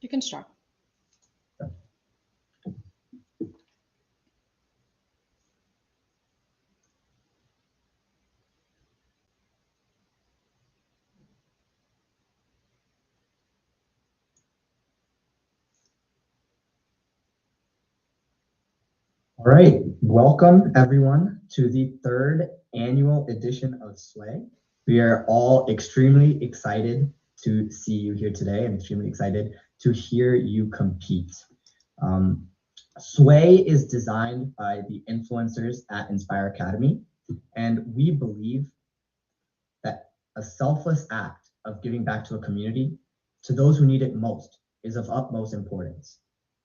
You can start. All right, welcome everyone to the third annual edition of SWEY. We are all extremely excited to see you here today and extremely excited to hear you compete. SWEY is designed by the influencers at Enspire Academy, and we believe that a selfless act of giving back to a community, to those who need it most, is of utmost importance.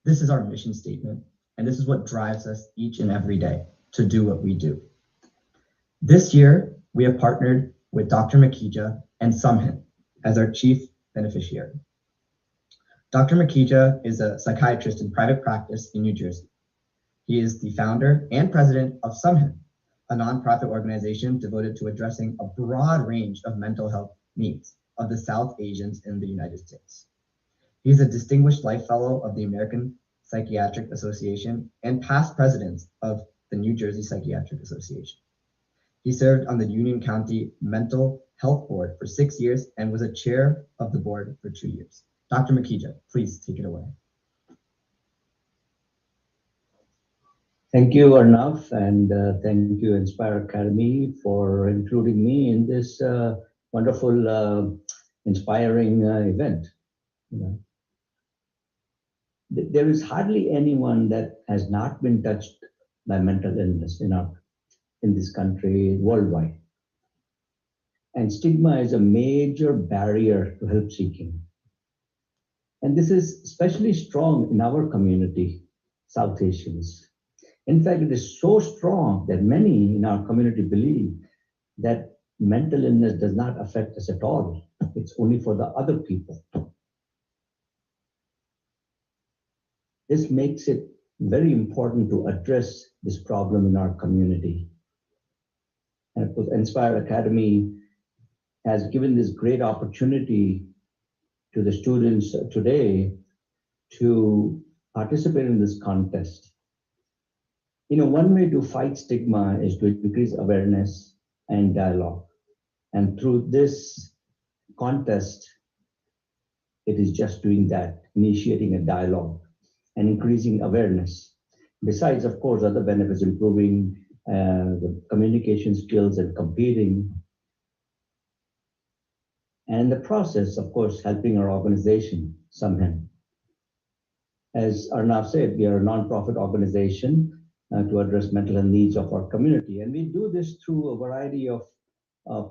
This is our mission statement, and this is what drives us each and every day to do what we do. This year, we have partnered with Dr. Makija and Sumhin as our chief beneficiary. Dr. Makija is a psychiatrist in private practice in New Jersey. He is the founder and president of Sumhin, a nonprofit organization devoted to addressing a broad range of mental health needs of the South Asians in the United States. He's a distinguished life fellow of the American Psychiatric Association and past president of the New Jersey Psychiatric Association. He served on the Union County Mental Health Board for 6 years and was a chair of the board for 2 years. Dr. Makija, please take it away. Thank you, Arnav, and thank you, Enspire Academy, for including me in this wonderful, inspiring event. There is hardly anyone that has not been touched by mental illness in this country, worldwide. And stigma is a major barrier to help seeking. And this is especially strong in our community, South Asians. In fact, it is so strong that many in our community believe that mental illness does not affect us at all. It's only for the other people. This makes it very important to address this problem in our community. And of course, Enspire Academy has given this great opportunity to the students today to participate in this contest. One way to fight stigma is to increase awareness and dialogue. And through this contest, it is just doing that, initiating a dialogue and increasing awareness. Besides, of course, other benefits, improving the communication skills and competing. And in the process, of course, helping our organization somehow. As Arnav said, we are a nonprofit organization to address mental health needs of our community. And we do this through a variety of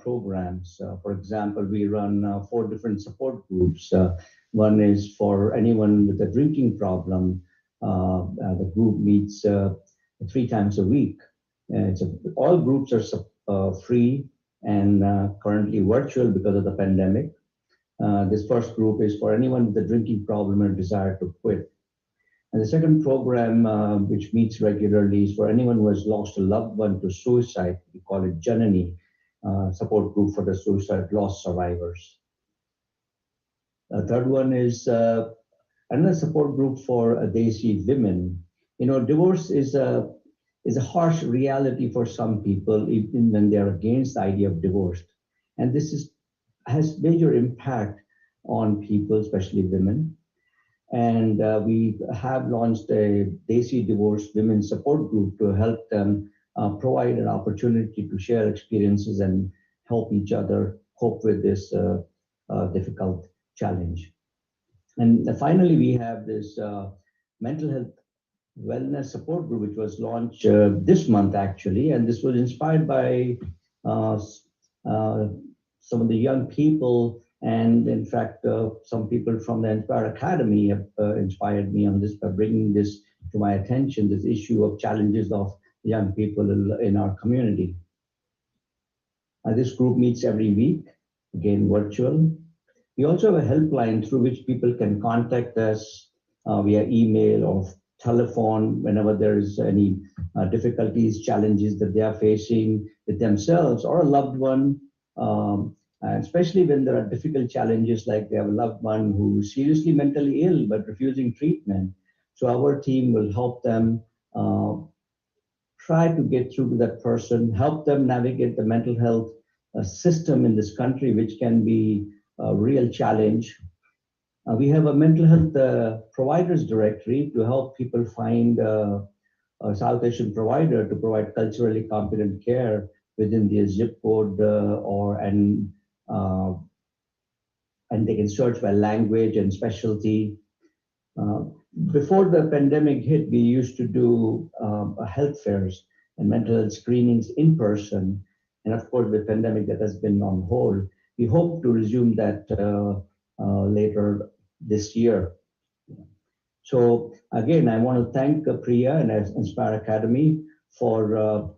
programs. For example, we run 4 different support groups. One is for anyone with a drinking problem. The group meets 3 times a week. All groups are free and currently virtual because of the pandemic. This first group is for anyone with a drinking problem and desire to quit. And the second program, which meets regularly, is for anyone who has lost a loved one to suicide. We call it Janani, support group for the suicide loss survivors. The third one is another support group for Desi women. Divorce is a harsh reality for some people, even when they are against the idea of divorce. And this has major impact on people, especially women. And we have launched a Desi divorce women support group to help them provide an opportunity to share experiences and help each other cope with this difficult challenge. And finally, we have this mental health wellness support group, which was launched this month, actually. And this was inspired by some of the young people. And in fact, some people from the Enspire Academy have inspired me on this by bringing this to my attention, this issue of challenges of young people in our community. This group meets every week, again, virtual. We also have a helpline through which people can contact us via email or telephone whenever there is any difficulties, challenges that they are facing with themselves or a loved one. and especially when there are difficult challenges like they have a loved one who's seriously mentally ill but refusing treatment. So our team will help them try to get through to that person, help them navigate the mental health system in this country, which can be a real challenge. We have a mental health providers directory to help people find a South Asian provider to provide culturally competent care within their zip code and they can search by language and specialty. Before the pandemic hit, we used to do health fairs and mental health screenings in person. And of course, with pandemic that has been on hold. We hope to resume that later this year. So again, I want to thank Priya and Enspire Academy for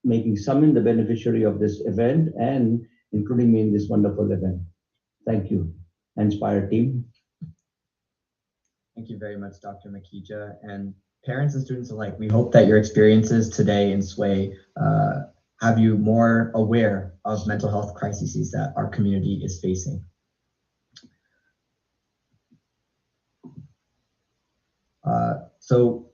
making Summon the beneficiary of this event and including me in this wonderful event. Thank you, Enspire team. Thank you very much, Dr. Makija, and parents and students alike. We hope that your experiences today in SWEY have you more aware of mental health crises that our community is facing. So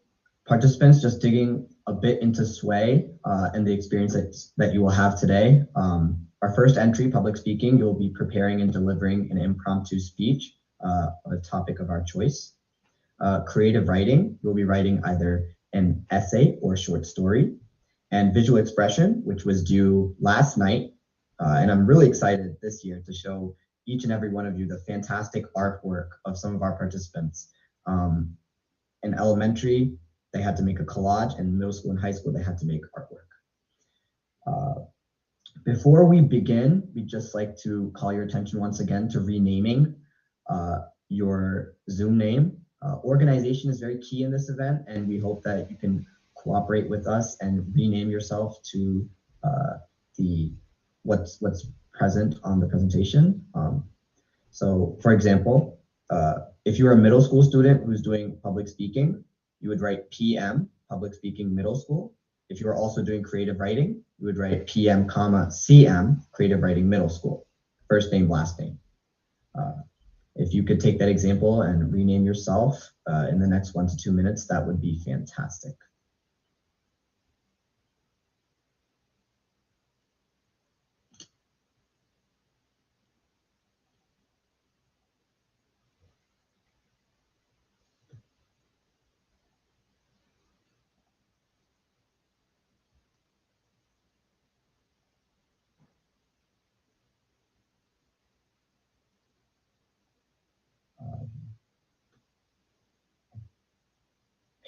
participants, just digging a bit into SWEY and the experience that you will have today. Our first entry, public speaking, you'll be preparing and delivering an impromptu speech of a topic of our choice. Creative writing, you'll be writing either an essay or short story. And visual expression, which was due last night. And I'm really excited this year to show each and every one of you the fantastic artwork of some of our participants. In elementary, they had to make a collage, and middle school and high school, they had to make artwork. Before we begin, we'd just like to call your attention once again to renaming your Zoom name. Organization is very key in this event, and we hope that you can cooperate with us and rename yourself to what's present on the presentation. So for example, if you're a middle school student who's doing public speaking, you would write PM, public speaking middle school. If you are also doing creative writing, you would write PM, CM, creative writing middle school, first name, last name. If you could take that example and rename yourself in the next 1 to 2 minutes, that would be fantastic.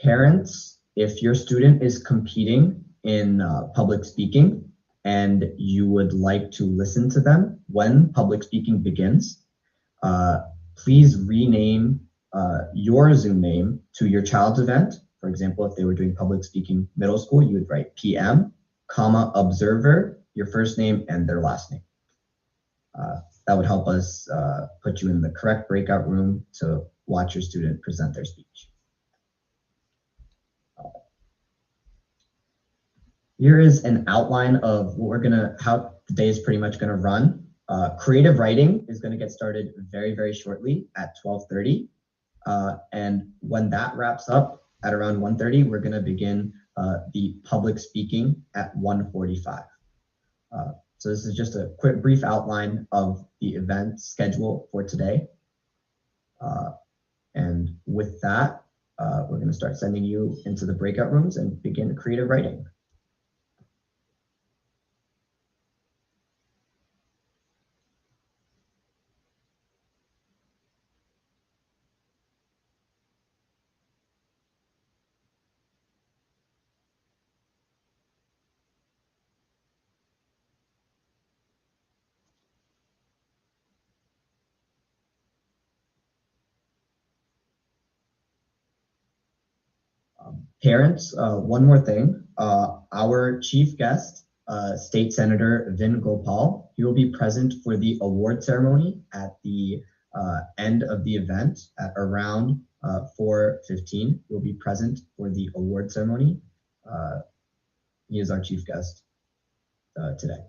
Parents, if your student is competing in public speaking and you would like to listen to them when public speaking begins, please rename your Zoom name to your child's event. For example, if they were doing public speaking middle school, you would write PM, observer, your first name and their last name. That would help us put you in the correct breakout room to watch your student present their speech. Here is an outline of what how the day is pretty much gonna run. Creative writing is gonna get started very, very shortly at 12:30. And when that wraps up at around 1:30, we're gonna begin the public speaking at 1:45. So this is just a quick brief outline of the event schedule for today. And with that, we're gonna start sending you into the breakout rooms and begin creative writing. Parents, one more thing. Our chief guest, State Senator Vin Gopal, he will be present for the award ceremony at the end of the event at around 4:15. He'll be present for the award ceremony. He is our chief guest today.